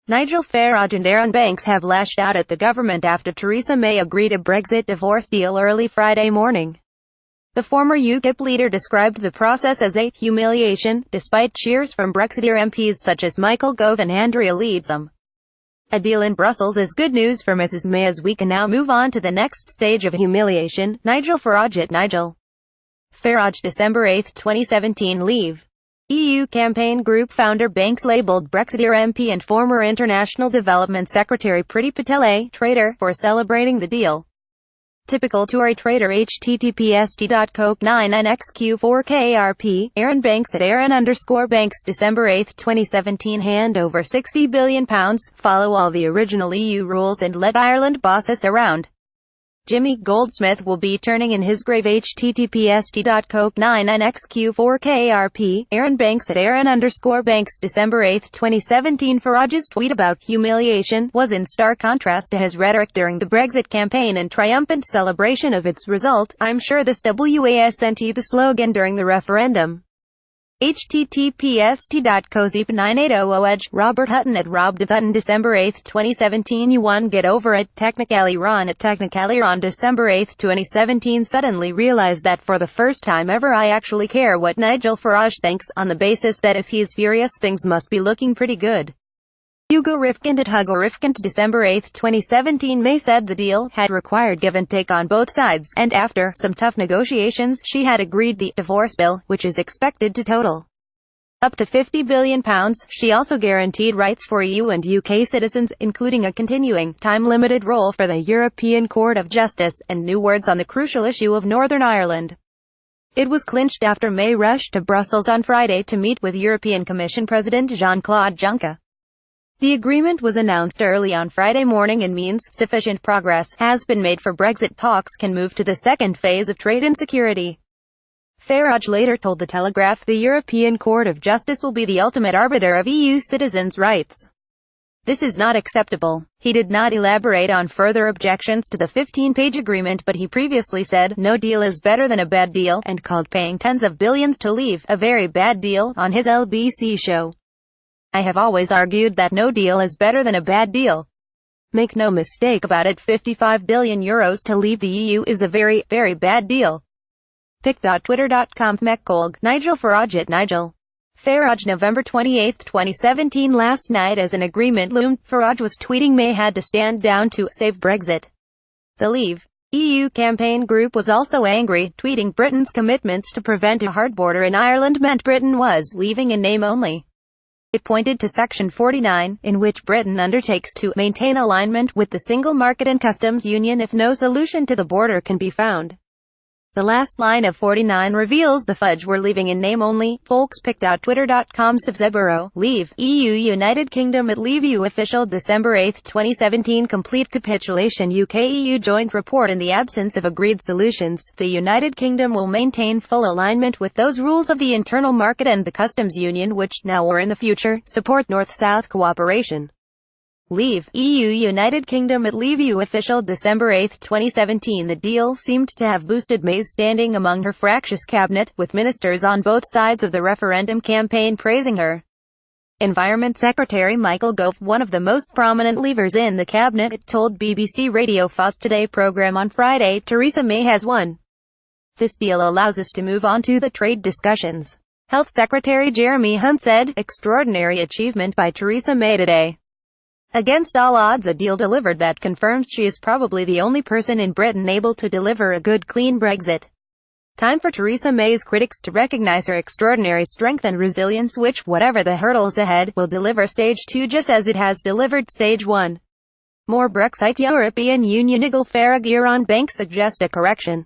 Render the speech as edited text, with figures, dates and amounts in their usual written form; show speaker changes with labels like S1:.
S1: Nigel Farage and Arron have lashed out at the government after Theresa May agreed a Brexit divorce deal early Friday morning. The former Ukip leader described the process as a humiliation, despite cheers from Brexiteer MPs such as Gove and Andrea Leadsom. A deal in Brussels is good news for Mrs May, as we can now move on to the next stage of humiliation. Nigel Farage at Nigel Farage December 8, 2017 Leave. EU campaign group founder Banks labelled Brexiteer MP and former International Development Secretary Priti Patel a traitor for celebrating the deal. Typical Tory traitor. https://coke99xq4krp Arron Banks at Arron_Banks December 8, 2017 Hand over £60 billion, follow all the original EU rules and let Ireland boss us around. Jimmy Goldsmith will be turning in his grave. https://coke99xq4krp Arron Banks at Arron_Banks December 8, 2017 Farage's tweet about humiliation was in stark contrast to his rhetoric during the Brexit campaign and triumphant celebration of its result. "I'm sure this wasn't the slogan during the referendum." https://cozeep9800 Robert Hutton at Rob de Hutton December 8, 2017 You won, get over it. Technically Ron at Technically Ron December 8, 2017 Suddenly realized that for the first time ever I actually care what Nigel Farage thinks, on the basis that if he's furious things must be looking pretty good. Hugo Rifkind at Hugo Rifkind December 8, 2017 May said the deal had required give and take on both sides, and after some tough negotiations, she had agreed the divorce bill, which is expected to total up to £50 billion. She also guaranteed rights for EU and UK citizens, including a continuing, time-limited role for the European Court of Justice, and new words on the crucial issue of Northern Ireland. It was clinched after May rushed to Brussels on Friday to meet with European Commission President Jean-Claude Juncker. The agreement was announced early on Friday morning and means sufficient progress has been made for Brexit talks can move to the second phase of trade and security. Farage later told The Telegraph the European Court of Justice will be the ultimate arbiter of EU citizens' rights. This is not acceptable. He did not elaborate on further objections to the 15-page agreement, but he previously said, "No deal is better than a bad deal," and called paying tens of billions to leave a very bad deal on his LBC show. "I have always argued that no deal is better than a bad deal. Make no mistake about it, €55 billion to leave the EU is a very, very bad deal." Pic.twitter.com Meccolg, Nigel Farage at Nigel Farage November 28, 2017 Last night as an agreement loomed, Farage was tweeting May had to stand down to save Brexit. The Leave EU campaign group was also angry, tweeting Britain's commitments to prevent a hard border in Ireland meant Britain was leaving in name only. It pointed to Section 49, in which Britain undertakes to maintain alignment with the single market and customs union if no solution to the border can be found. The last line of 49 reveals the fudge were leaving in name only. Folks. Pic.twitter.com Subzeburo, Leave EU United Kingdom at Leave EU official December 8, 2017 Complete capitulation UK-EU joint report. In the absence of agreed solutions, the United Kingdom will maintain full alignment with those rules of the internal market and the customs union which, now or in the future, support North-South cooperation. Leave EU United Kingdom at Leave EU official December 8, 2017 The deal seemed to have boosted May's standing among her fractious cabinet, with ministers on both sides of the referendum campaign praising her. Environment Secretary Gove, one of the most prominent leavers in the cabinet, told BBC Radio 4's Today programme on Friday, "Theresa May has won. This deal allows us to move on to the trade discussions." Health Secretary Jeremy Hunt said, "Extraordinary achievement by Theresa May today. Against all odds, a deal delivered that confirms she is probably the only person in Britain able to deliver a good, clean Brexit." Time for Theresa May's critics to recognise her extraordinary strength and resilience which, whatever the hurdles ahead, will deliver Stage 2 just as it has delivered Stage 1. More Brexiteer European Union Nigel Farage Arron Banks suggest a correction.